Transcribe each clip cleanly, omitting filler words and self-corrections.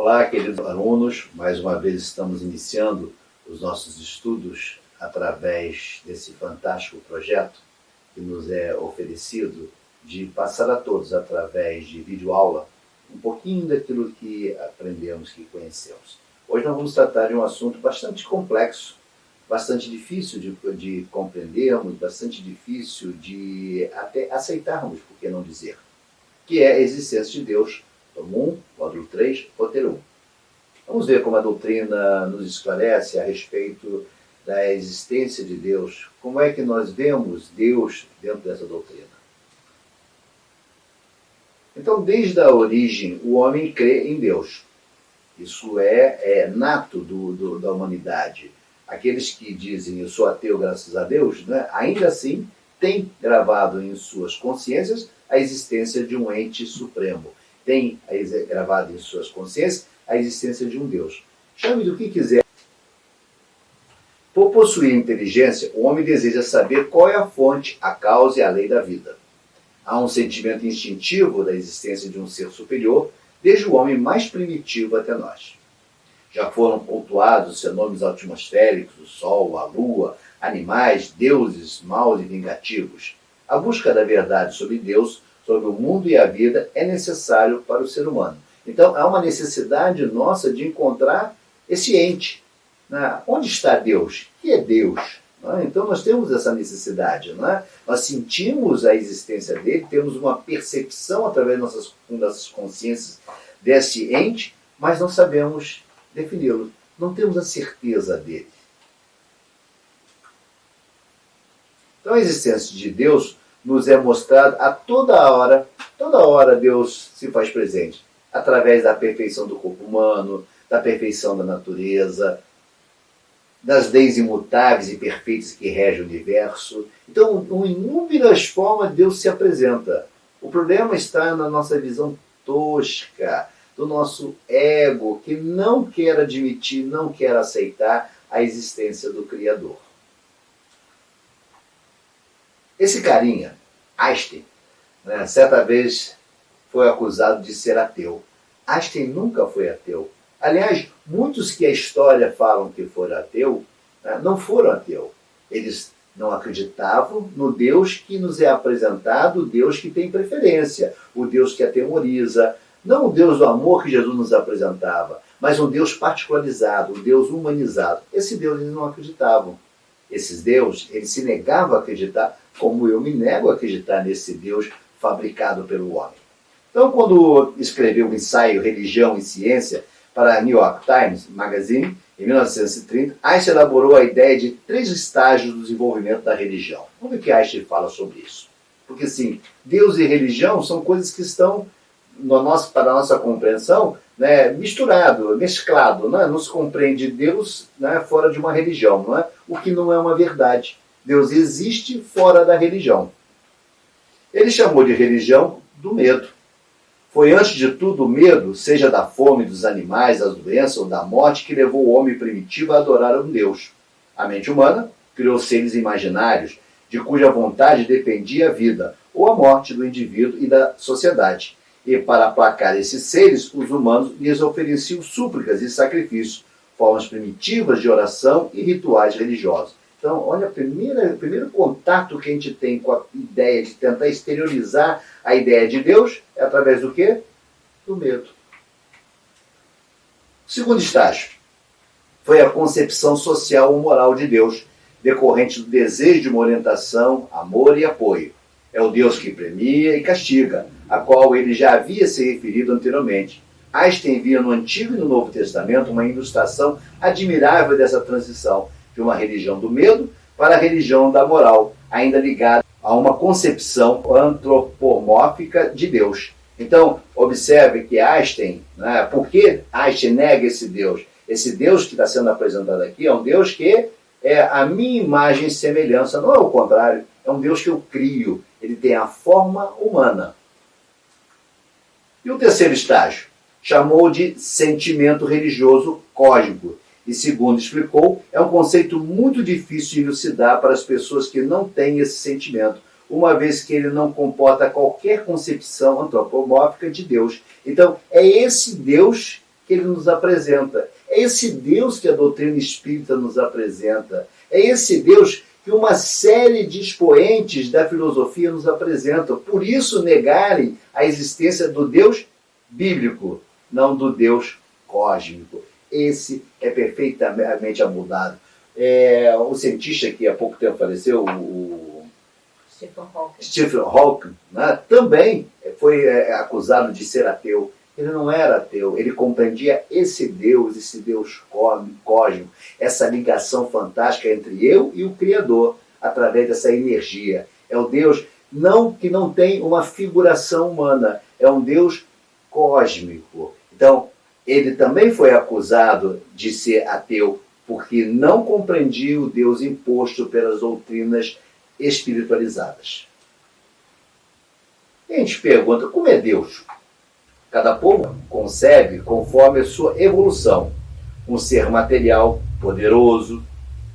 Olá, queridos alunos, mais uma vez estamos iniciando os nossos estudos através desse fantástico projeto que nos é oferecido de passar a todos, através de videoaula, um pouquinho daquilo que aprendemos, que conhecemos. Hoje nós vamos tratar de um assunto bastante complexo, bastante difícil de compreendermos, bastante difícil de até aceitarmos, por que não dizer, que é a existência de Deus. Tomo 1, módulo 3, roteiro 1. Vamos ver como a doutrina nos esclarece a respeito da existência de Deus. Como é que nós vemos Deus dentro dessa doutrina? Então, desde a origem, o homem crê em Deus. Isso é nato da humanidade. Aqueles que dizem, eu sou ateu graças a Deus, né, ainda assim, têm gravado em suas consciências a existência de um ente supremo. Tem gravado em suas consciências a existência de um Deus. Chame do que quiser. Por possuir inteligência, o homem deseja saber qual é a fonte, a causa e a lei da vida. Há um sentimento instintivo da existência de um ser superior, desde o homem mais primitivo até nós. Já foram pontuados fenômenos atmosféricos, o Sol, a Lua, animais, deuses, maus e vingativos. A busca da verdade sobre Deus, sobre o mundo e a vida, é necessário para o ser humano. Então, há uma necessidade nossa de encontrar esse ente. Né? Onde está Deus? O que é Deus? Né? Então, nós temos essa necessidade. Né? Nós sentimos a existência dele, temos uma percepção através das nossas consciências desse ente, mas não sabemos defini-lo. Não temos a certeza dele. Então, a existência de Deus nos é mostrada a toda hora Deus se faz presente, através da perfeição do corpo humano, da perfeição da natureza, das leis imutáveis e perfeitas que regem o universo. Então, em inúmeras formas, Deus se apresenta. O problema está na nossa visão tosca, do nosso ego, que não quer admitir, não quer aceitar a existência do Criador. Esse carinha, Einstein, né, certa vez foi acusado de ser ateu. Einstein nunca foi ateu. Aliás, muitos que a história falam que foram ateu, né, não foram ateu. Eles não acreditavam no Deus que nos é apresentado, o Deus que tem preferência, o Deus que atemoriza, não o Deus do amor que Jesus nos apresentava, mas um Deus particularizado, um Deus humanizado. Esse Deus eles não acreditavam. Esses deuses, eles se negavam a acreditar, como eu me nego a acreditar nesse Deus fabricado pelo homem. Então, quando escreveu o ensaio Religião e Ciência para a New York Times Magazine, em 1930, Einstein elaborou a ideia de 3 estágios do desenvolvimento da religião. Vamos ver o que Einstein fala sobre isso. Porque, sim, Deus e religião são coisas que estão, para a nossa compreensão, né, mesclado. Né? Não se compreende Deus, né, fora de uma religião, não é? O que não é uma verdade. Deus existe fora da religião. Ele chamou de religião do medo. Foi, antes de tudo, o medo, seja da fome, dos animais, das doenças ou da morte, que levou o homem primitivo a adorar um Deus. A mente humana criou seres imaginários, de cuja vontade dependia a vida ou a morte do indivíduo e da sociedade. E, para aplacar esses seres, os humanos lhes ofereciam súplicas e sacrifícios, formas primitivas de oração e rituais religiosos. Então, olha, o primeiro contato que a gente tem com a ideia de tentar exteriorizar a ideia de Deus é através do quê? Do medo. O segundo estágio foi a concepção social ou moral de Deus, decorrente do desejo de uma orientação, amor e apoio. É o Deus que premia e castiga, a qual ele já havia se referido anteriormente. Einstein via no Antigo e no Novo Testamento uma ilustração admirável dessa transição de uma religião do medo para a religião da moral, ainda ligada a uma concepção antropomórfica de Deus. Então, observe que Einstein, né, por que Einstein nega esse Deus? Esse Deus que está sendo apresentado aqui é um Deus que é a minha imagem e semelhança, não é o contrário, é um Deus que eu crio, ele tem a forma humana. E o terceiro estágio? Chamou de sentimento religioso cósmico. E, segundo explicou, é um conceito muito difícil de elucidar para as pessoas que não têm esse sentimento, uma vez que ele não comporta qualquer concepção antropomórfica de Deus. Então, é esse Deus que ele nos apresenta. É esse Deus que a doutrina espírita nos apresenta. É esse Deus que uma série de expoentes da filosofia nos apresentam. Por isso negarem a existência do Deus bíblico, não do Deus cósmico. Esse é perfeitamente amoldado. O cientista que há pouco tempo faleceu, o Stephen Hawking, né, também foi acusado de ser ateu. Ele não era ateu, ele compreendia esse Deus cósmico, essa ligação fantástica entre eu e o Criador, através dessa energia. É um Deus que não tem uma figuração humana, é um Deus cósmico. Então, ele também foi acusado de ser ateu, porque não compreendia o Deus imposto pelas doutrinas espiritualizadas. E a gente pergunta, como é Deus? Cada povo concebe conforme a sua evolução. Um ser material, poderoso,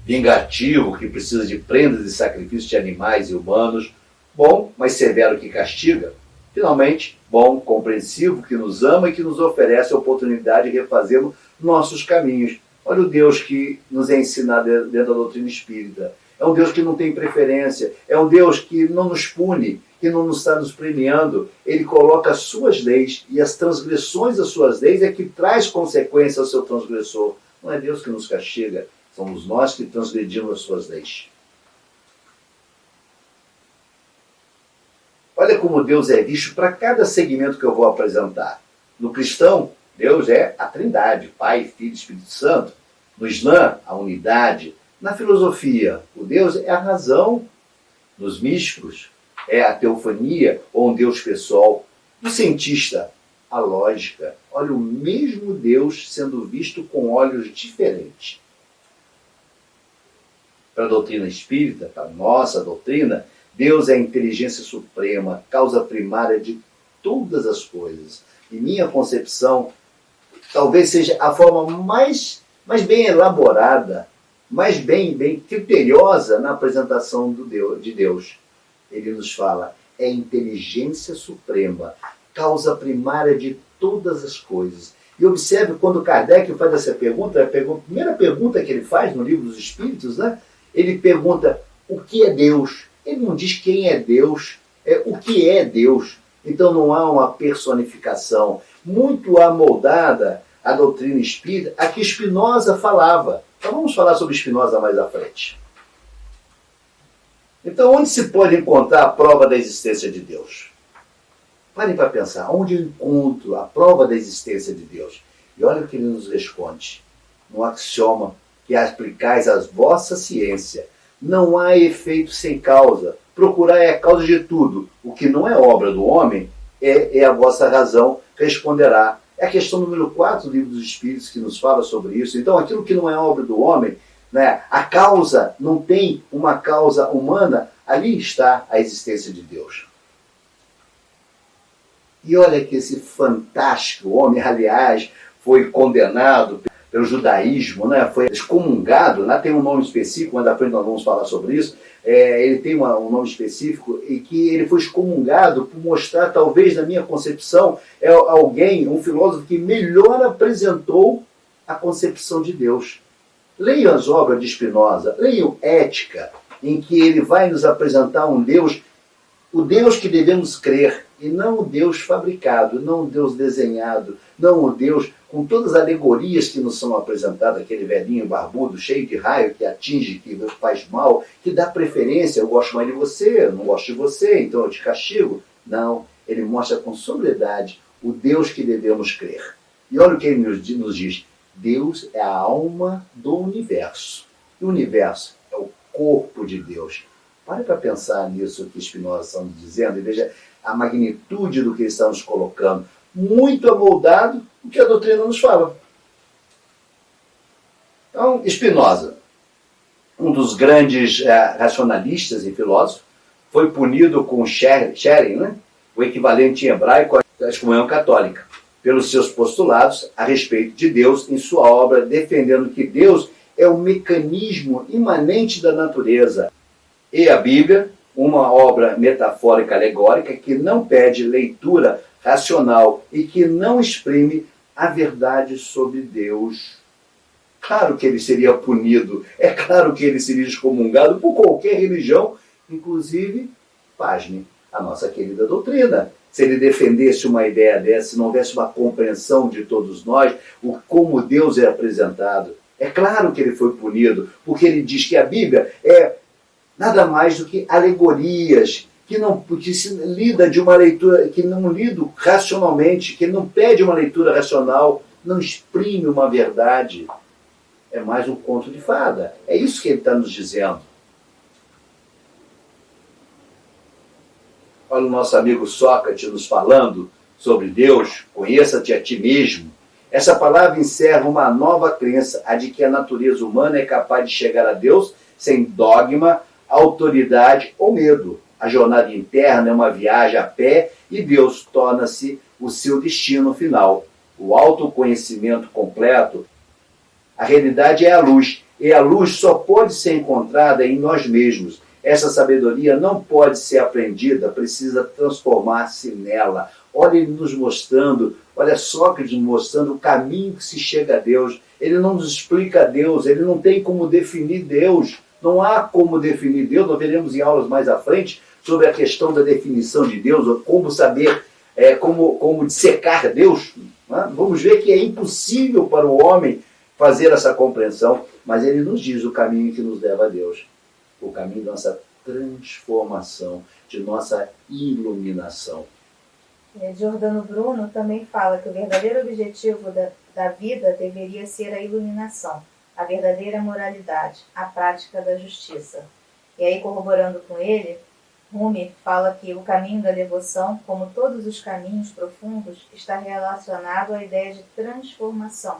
vingativo, que precisa de prendas e sacrifícios de animais e humanos, bom, mas severo que castiga. Finalmente, bom, compreensivo, que nos ama e que nos oferece a oportunidade de refazermos nossos caminhos. Olha o Deus que nos é ensinado dentro da doutrina espírita. É um Deus que não tem preferência, é um Deus que não nos pune, que não nos está nos premiando. Ele coloca as suas leis e as transgressões das suas leis é que traz consequência ao seu transgressor. Não é Deus que nos castiga, somos nós que transgredimos as suas leis. Olha como Deus é visto para cada segmento que eu vou apresentar. No cristão, Deus é a Trindade, Pai, Filho e Espírito Santo. No Islã, a unidade. Na filosofia, o Deus é a razão. Nos místicos, é a teofania, ou um Deus pessoal. No cientista, a lógica. Olha, o mesmo Deus sendo visto com olhos diferentes. Para a doutrina espírita, para a nossa doutrina, Deus é a inteligência suprema, causa primária de todas as coisas. Em minha concepção, talvez seja a forma mais bem elaborada, mais bem criteriosa na apresentação de Deus. Ele nos fala, é inteligência suprema, causa primária de todas as coisas. E observe quando Kardec faz essa pergunta, a primeira pergunta que ele faz no Livro dos Espíritos, né? Ele pergunta, o que é Deus? Ele não diz quem é Deus, o que é Deus. Então não há uma personificação muito amoldada à doutrina espírita, a que Spinoza falava. Então vamos falar sobre Spinoza mais à frente. Então onde se pode encontrar a prova da existência de Deus? Parem para pensar, onde eu encontro a prova da existência de Deus? E olha o que ele nos responde. No axioma que aplicais à vossa ciência, não há efeito sem causa. Procurar é a causa de tudo. O que não é obra do homem é a vossa razão, responderá. É a questão número 4 do Livro dos Espíritos que nos fala sobre isso. Então, aquilo que não é obra do homem, né, a causa não tem uma causa humana, ali está a existência de Deus. E olha que esse fantástico homem, aliás, foi condenado pelo judaísmo, né? Foi excomungado, né? Tem um nome específico, mas da frente nós vamos falar sobre isso. Ele tem um nome específico e que ele foi excomungado por mostrar, talvez na minha concepção, alguém, um filósofo que melhor apresentou a concepção de Deus. Leiam as obras de Spinoza, leiam Ética, em que ele vai nos apresentar um Deus, o Deus que devemos crer, e não o Deus fabricado, não o Deus desenhado, não o Deus com todas as alegorias que nos são apresentadas, aquele velhinho barbudo, cheio de raio, que atinge, que faz mal, que dá preferência, eu gosto mais de você, eu não gosto de você, então eu te castigo. Não, ele mostra com sobriedade o Deus que devemos crer. E olha o que ele nos diz, Deus é a alma do universo. E o universo é o corpo de Deus. Pare para pensar nisso que Spinoza está nos dizendo e veja a magnitude do que ele está nos colocando. Muito amoldado o que a doutrina nos fala. Então, Spinoza, um dos grandes racionalistas e filósofos, foi punido com Schering, né? O equivalente em hebraico à excomunhão católica, pelos seus postulados a respeito de Deus em sua obra, defendendo que Deus é o mecanismo imanente da natureza. E a Bíblia, uma obra metafórica alegórica que não pede leitura racional e que não exprime a verdade sobre Deus. Claro que ele seria punido, é claro que ele seria excomungado por qualquer religião, inclusive, pasme, a nossa querida doutrina. Se ele defendesse uma ideia dessa, se não houvesse uma compreensão de todos nós, como Deus é apresentado, é claro que ele foi punido, porque ele diz que a Bíblia é nada mais do que alegorias, que se lida de uma leitura, que não lido racionalmente, que não pede uma leitura racional, não exprime uma verdade. É mais um conto de fada. É isso que ele está nos dizendo. Olha o nosso amigo Sócrates nos falando sobre Deus, conheça-te a ti mesmo. Essa palavra encerra uma nova crença, a de que a natureza humana é capaz de chegar a Deus sem dogma, autoridade ou medo. A jornada interna é uma viagem a pé e Deus torna-se o seu destino final. O autoconhecimento completo, a realidade é a luz, e a luz só pode ser encontrada em nós mesmos. Essa sabedoria não pode ser aprendida, precisa transformar-se nela. Olha ele nos mostrando, olha Sócrates nos mostrando o caminho que se chega a Deus. Ele não nos explica Deus, ele não tem como definir Deus. Não há como definir Deus, nós veremos em aulas mais à frente sobre a questão da definição de Deus, ou como saber, como dissecar Deus. Né? Vamos ver que é impossível para o homem fazer essa compreensão, mas ele nos diz o caminho que nos leva a Deus, o caminho da nossa transformação, de nossa iluminação. Giordano Bruno também fala que o verdadeiro objetivo da vida deveria ser a iluminação, a verdadeira moralidade, a prática da justiça. E aí, corroborando com ele, Rumi fala que o caminho da devoção, como todos os caminhos profundos, está relacionado à ideia de transformação,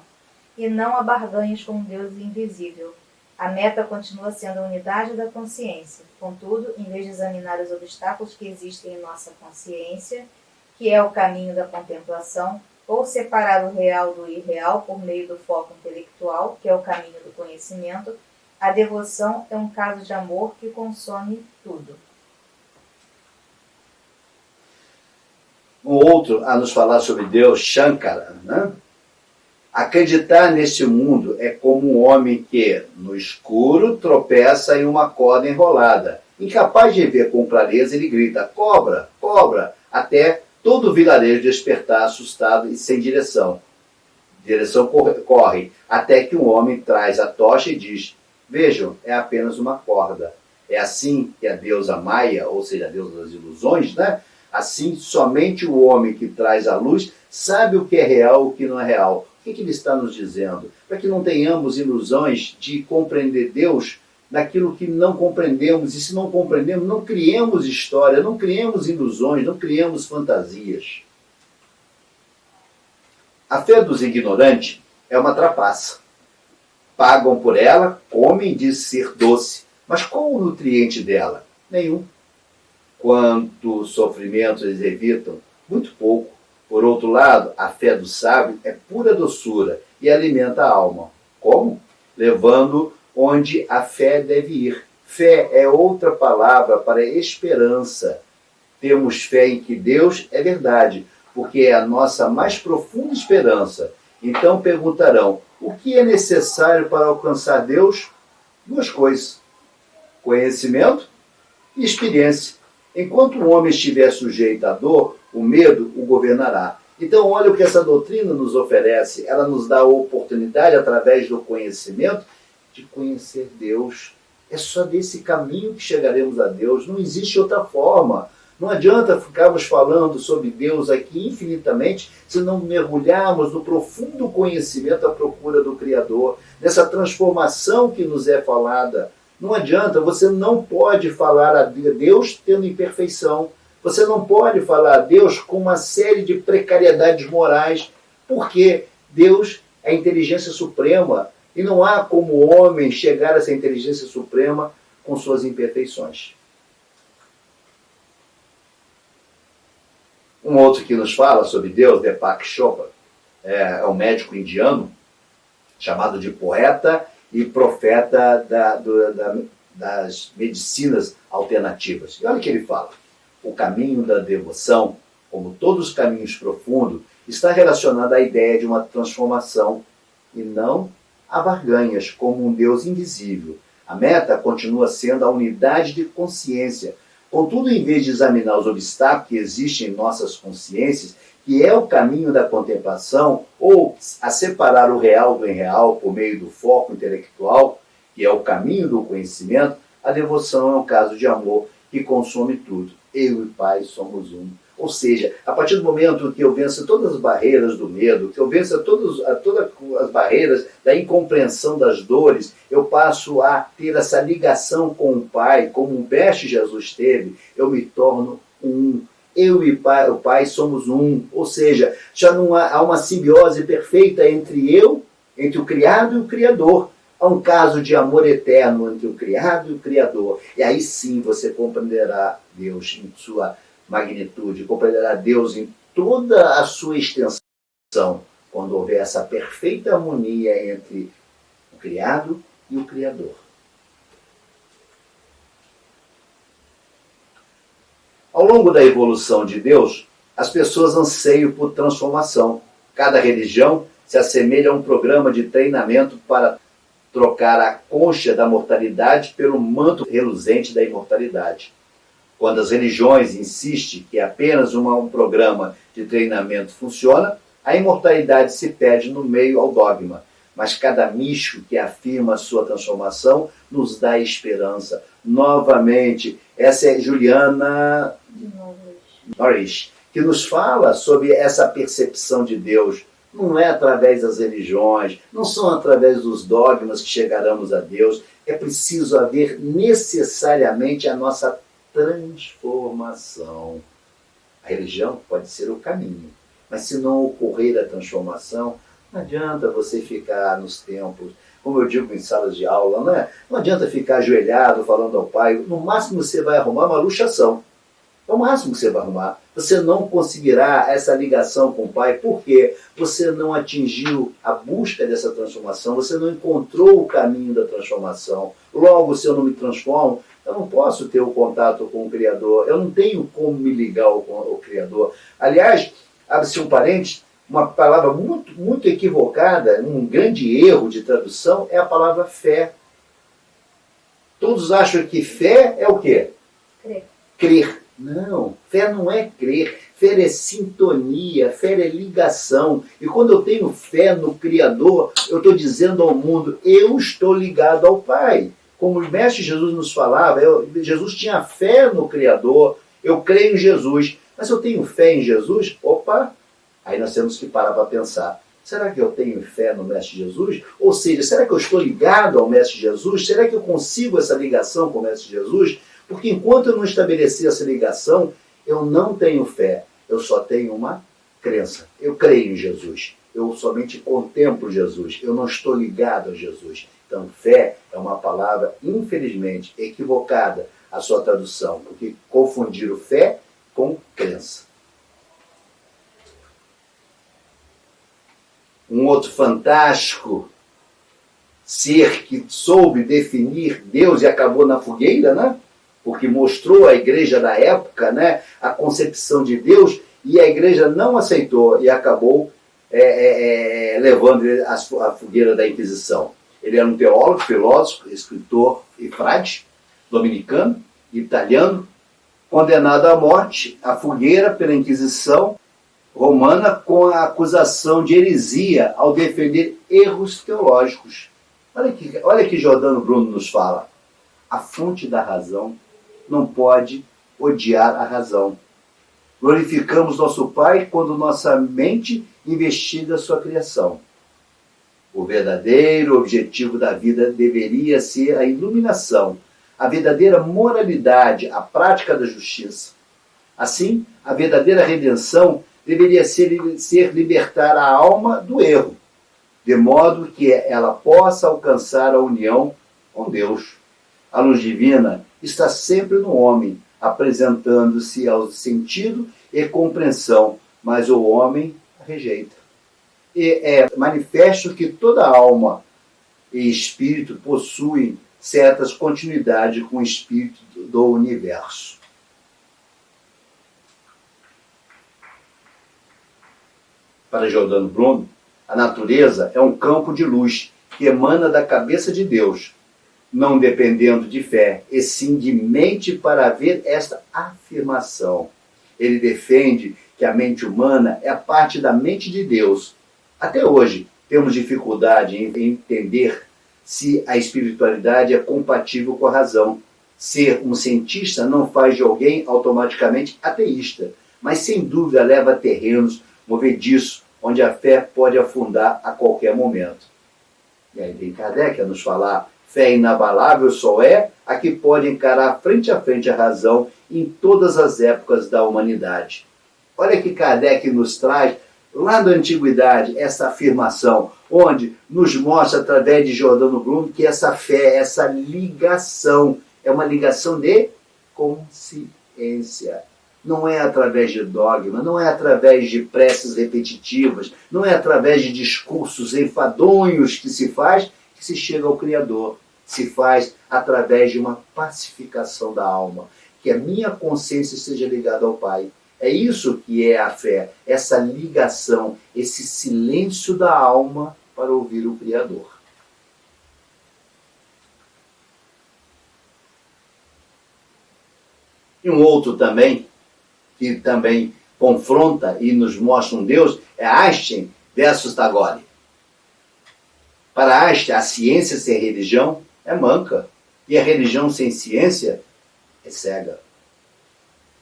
e não a barganhas com um Deus invisível. A meta continua sendo a unidade da consciência. Contudo, em vez de examinar os obstáculos que existem em nossa consciência, que é o caminho da contemplação, ou separar o real do irreal por meio do foco intelectual, que é o caminho do conhecimento, a devoção é um caso de amor que consome tudo. Um outro a nos falar sobre Deus, Shankara, né? Acreditar neste mundo é como um homem que, no escuro, tropeça em uma corda enrolada. Incapaz de ver com clareza, ele grita, cobra, cobra, até todo o vilarejo despertar assustado e sem direção. Direção corre, até que um homem traz a tocha e diz, vejam, é apenas uma corda. É assim que a deusa Maia, ou seja, a deusa das ilusões, né? Assim, somente o homem que traz a luz sabe o que é real e o que não é real. O que ele está nos dizendo? Para que não tenhamos ilusões de compreender Deus naquilo que não compreendemos. E se não compreendemos, não criemos história, não criemos ilusões, não criemos fantasias. A fé dos ignorantes é uma trapaça. Pagam por ela, comem, diz ser doce. Mas qual o nutriente dela? Nenhum. Quanto sofrimento eles evitam? Muito pouco. Por outro lado, a fé do sábio é pura doçura e alimenta a alma. Como? Levando onde a fé deve ir. Fé é outra palavra para esperança. Temos fé em que Deus é verdade, porque é a nossa mais profunda esperança. Então perguntarão, o que é necessário para alcançar Deus? Duas coisas, conhecimento e experiência. Enquanto o homem estiver sujeito à dor, o medo o governará. Então, olha o que essa doutrina nos oferece. Ela nos dá a oportunidade, através do conhecimento, de conhecer Deus. É só desse caminho que chegaremos a Deus. Não existe outra forma. Não adianta ficarmos falando sobre Deus aqui infinitamente se não mergulharmos no profundo conhecimento à procura do Criador, nessa transformação que nos é falada. Não adianta, você não pode falar a Deus tendo imperfeição. Você não pode falar a Deus com uma série de precariedades morais, porque Deus é a inteligência suprema e não há como o homem chegar a essa inteligência suprema com suas imperfeições. Um outro que nos fala sobre Deus, Deepak Chopra, é um médico indiano, chamado de poeta e profeta das medicinas alternativas. E olha o que ele fala. O caminho da devoção, como todos os caminhos profundos, está relacionada à ideia de uma transformação e não a barganhas como um Deus invisível. A meta continua sendo a unidade de consciência. Contudo, em vez de examinar os obstáculos que existem em nossas consciências, que é o caminho da contemplação, ou a separar o real do irreal por meio do foco intelectual, que é o caminho do conhecimento, a devoção é um caso de amor que consome tudo. Eu e Pai somos um. Ou seja, a partir do momento que eu venço todas as barreiras do medo, que eu venço todas as barreiras da incompreensão das dores, eu passo a ter essa ligação com o Pai, como o Mestre Jesus teve, eu me torno um. Eu e o Pai somos um. Ou seja, já não há uma simbiose perfeita entre o Criado e o Criador. Há um caso de amor eterno entre o Criado e o Criador. E aí sim você compreenderá Deus em sua magnitude, compreenderá Deus em toda a sua extensão, quando houver essa perfeita harmonia entre o Criado e o Criador. Ao longo da evolução de Deus, as pessoas anseiam por transformação. Cada religião se assemelha a um programa de treinamento para trocar a concha da mortalidade pelo manto reluzente da imortalidade. Quando as religiões insistem que apenas um programa de treinamento funciona, a imortalidade se perde no meio ao dogma. Mas cada místico que afirma a sua transformação nos dá esperança. Novamente, essa é Juliana Norris, que nos fala sobre essa percepção de Deus. Não é através das religiões, não são através dos dogmas que chegaremos a Deus. É preciso haver necessariamente a nossa transformação. A religião pode ser o caminho, mas se não ocorrer a transformação, não adianta você ficar nos templos, como eu digo em salas de aula, não adianta ficar ajoelhado falando ao Pai. No máximo você vai arrumar uma luxação. É o máximo que você vai arrumar. Você não conseguirá essa ligação com o Pai, porque você não atingiu a busca dessa transformação, você não encontrou o caminho da transformação. Logo, se eu não me transformo, eu não posso ter o contato com o Criador, eu não tenho como me ligar ao Criador. Aliás, abre-se um parênteses, uma palavra muito, muito equivocada, um grande erro de tradução, é a palavra fé. Todos acham que fé é o quê? Crer. Não, fé não é crer, fé é sintonia, fé é ligação. E quando eu tenho fé no Criador, eu estou dizendo ao mundo, eu estou ligado ao Pai. Como o Mestre Jesus nos falava, Jesus tinha fé no Criador, eu creio em Jesus. Mas se eu tenho fé em Jesus, opa, aí nós temos que parar para pensar. Será que eu tenho fé no Mestre Jesus? Ou seja, será que eu estou ligado ao Mestre Jesus? Será que eu consigo essa ligação com o Mestre Jesus? Porque enquanto eu não estabelecer essa ligação, eu não tenho fé. Eu só tenho uma crença. Eu creio em Jesus. Eu somente contemplo Jesus. Eu não estou ligado a Jesus. Então, fé é uma palavra, infelizmente, equivocada a sua tradução, porque confundiram fé com crença. Um outro fantástico ser que soube definir Deus e acabou na fogueira, né? Porque mostrou à igreja da época, né, a concepção de Deus, e a igreja não aceitou e acabou levando ele à fogueira da Inquisição. Ele era um teólogo, filósofo, escritor e frade, dominicano, italiano, condenado à morte, à fogueira pela Inquisição romana com a acusação de heresia ao defender erros teológicos. Olha que Giordano Bruno nos fala. A fonte da razão não pode odiar a razão. Glorificamos nosso Pai quando nossa mente investiga sua criação. O verdadeiro objetivo da vida deveria ser a iluminação, a verdadeira moralidade, a prática da justiça. Assim, a verdadeira redenção deveria ser libertar a alma do erro, de modo que ela possa alcançar a união com Deus. A luz divina está sempre no homem, apresentando-se ao sentido e compreensão, mas o homem a rejeita. E é manifesto que toda alma e espírito possuem certas continuidades com o espírito do universo. Para Giordano Bruno, a natureza é um campo de luz que emana da cabeça de Deus, não dependendo de fé, e sim de mente para ver esta afirmação. Ele defende que a mente humana é a parte da mente de Deus. Até hoje, temos dificuldade em entender se a espiritualidade é compatível com a razão. Ser um cientista não faz de alguém automaticamente ateísta, mas sem dúvida leva a terrenos movediços, onde a fé pode afundar a qualquer momento. E aí vem Kardec a nos falar: fé inabalável só é a que pode encarar frente a frente a razão em todas as épocas da humanidade. Olha que Kardec nos traz, lá da antiguidade, essa afirmação, onde nos mostra, através de Giordano Bruno, que essa fé, essa ligação, é uma ligação de consciência. Não é através de dogma, não é através de preces repetitivas, não é através de discursos enfadonhos que se chega ao Criador. Se faz através de uma pacificação da alma, que a minha consciência seja ligada ao Pai. É isso que é a fé, essa ligação, esse silêncio da alma para ouvir o Criador. E um outro também, que também confronta e nos mostra um Deus, é Einstein versus Tagore. Para Einstein, a ciência sem religião é manca, e a religião sem ciência é cega.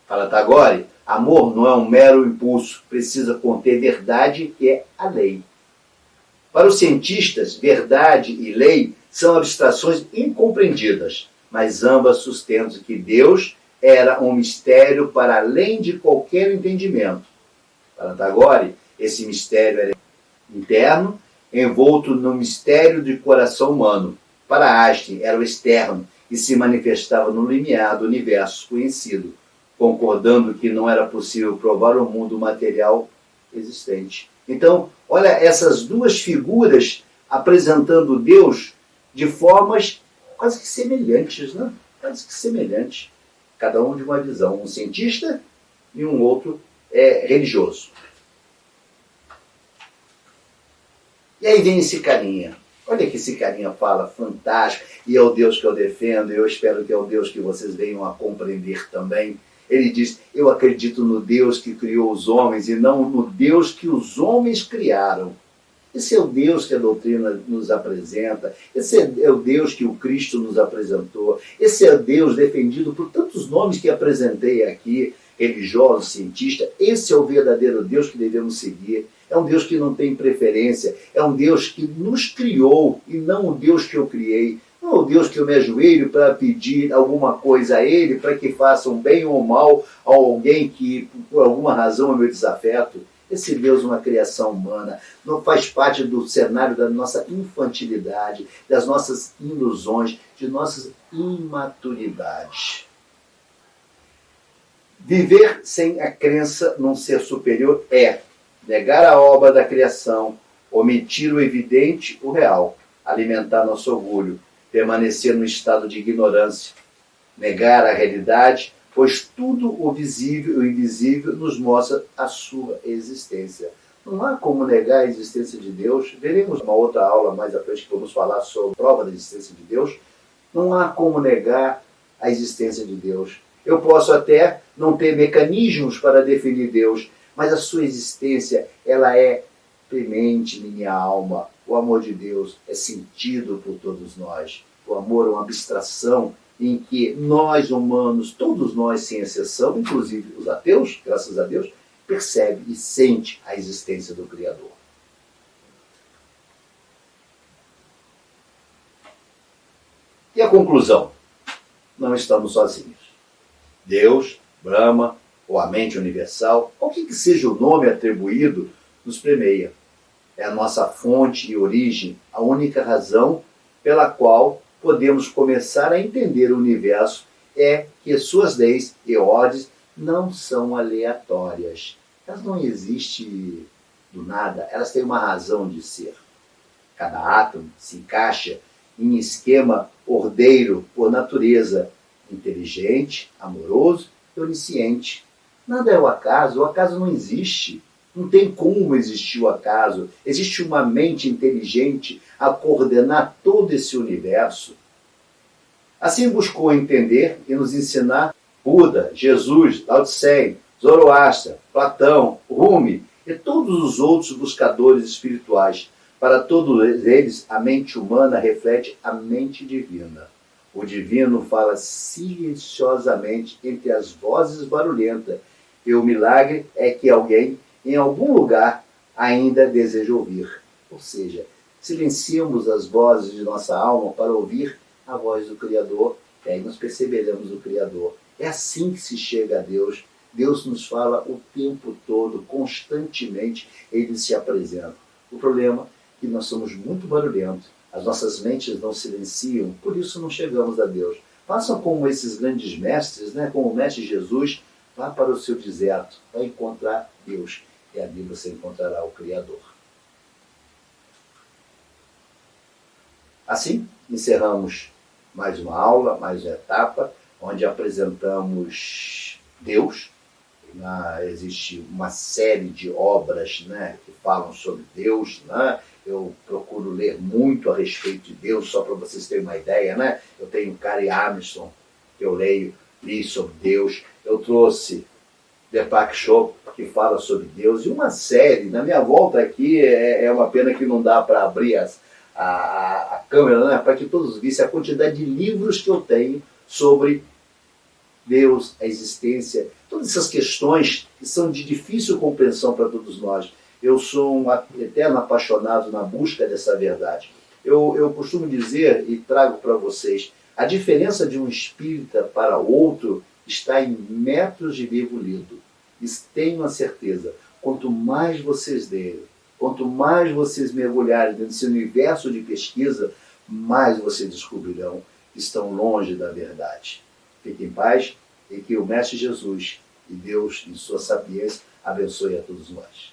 Para Tagore, amor não é um mero impulso, precisa conter verdade, que é a lei. Para os cientistas, verdade e lei são abstrações incompreendidas, mas ambas sustentam que Deus era um mistério para além de qualquer entendimento. Para Tagore, esse mistério era interno, envolto no mistério do coração humano. Para Einstein, era o externo e se manifestava no limiar do universo conhecido, concordando que não era possível provar o mundo material existente. Então, olha essas duas figuras apresentando Deus de formas quase que semelhantes, né? Quase que semelhantes. Cada um de uma visão, um cientista e um outro religioso. E aí vem esse carinha. Olha que esse carinha fala, fantástico, e é o Deus que eu defendo, e eu espero que é o Deus que vocês venham a compreender também. Ele diz: eu acredito no Deus que criou os homens e não no Deus que os homens criaram. Esse é o Deus que a doutrina nos apresenta, esse é o Deus que o Cristo nos apresentou, esse é o Deus defendido por tantos nomes que apresentei aqui, religioso, cientista. Esse é o verdadeiro Deus que devemos seguir. É um Deus que não tem preferência, é um Deus que nos criou e não o Deus que eu criei. Não é o Deus que eu me ajoelho para pedir alguma coisa a Ele, para que faça um bem ou mal a alguém que, por alguma razão, é meu desafeto. Esse Deus é uma criação humana, não faz parte do cenário da nossa infantilidade, das nossas ilusões, de nossas imaturidades. Viver sem a crença num ser superior é negar a obra da criação, omitir o evidente, o real, alimentar nosso orgulho, permanecer no estado de ignorância, negar a realidade, pois tudo o visível e o invisível nos mostra a sua existência. Não há como negar a existência de Deus. Veremos uma outra aula mais à frente que vamos falar sobre a prova da existência de Deus. Não há como negar a existência de Deus. Eu posso até não ter mecanismos para definir Deus, mas a sua existência, ela é premente em minha alma. O amor de Deus é sentido por todos nós. O amor é uma abstração em que nós humanos, todos nós sem exceção, inclusive os ateus, graças a Deus, percebe e sente a existência do Criador. E a conclusão? Não estamos sozinhos. Deus, Brahma, ou a mente universal, qualquer que seja o nome atribuído, nos permeia. É a nossa fonte e origem, a única razão pela qual podemos começar a entender o universo é que suas leis e ordens não são aleatórias. Elas não existem do nada, elas têm uma razão de ser. Cada átomo se encaixa em esquema ordeiro por natureza, inteligente, amoroso e onisciente. Nada é o acaso não existe. Não tem como existir o acaso. Existe uma mente inteligente a coordenar todo esse universo. Assim buscou entender e nos ensinar Buda, Jesus, Lao Tse, Zoroastra, Platão, Rumi e todos os outros buscadores espirituais. Para todos eles, a mente humana reflete a mente divina. O divino fala silenciosamente entre as vozes barulhentas, e o milagre é que alguém, em algum lugar, ainda deseja ouvir. Ou seja, silenciamos as vozes de nossa alma para ouvir a voz do Criador, e aí nós perceberemos o Criador. É assim que se chega a Deus. Deus nos fala o tempo todo, constantemente, Ele se apresenta. O problema é que nós somos muito barulhentos, as nossas mentes não silenciam, por isso não chegamos a Deus. Façam como esses grandes mestres, como o mestre Jesus, vá para o seu deserto, vai encontrar Deus, e ali você encontrará o Criador. Assim, encerramos mais uma aula, mais uma etapa, onde apresentamos Deus. Existe uma série de obras que falam sobre Deus. Eu procuro ler muito a respeito de Deus, só para vocês terem uma ideia. Eu tenho Carey Armstrong, que eu li sobre Deus. Eu trouxe Deepak Chopra, que fala sobre Deus, e uma série. Na minha volta aqui, é uma pena que não dá para abrir a câmera, para que todos vissem a quantidade de livros que eu tenho sobre Deus, a existência, todas essas questões que são de difícil compreensão para todos nós. Eu sou um eterno apaixonado na busca dessa verdade. Eu costumo dizer e trago para vocês, a diferença de um espírita para outro está em metros de livro lido. E tenham a certeza, quanto mais vocês lerem, quanto mais vocês mergulharem nesse universo de pesquisa, mais vocês descobrirão que estão longe da verdade. Fiquem em paz e que o Mestre Jesus e Deus, em sua sapiência, abençoe a todos nós.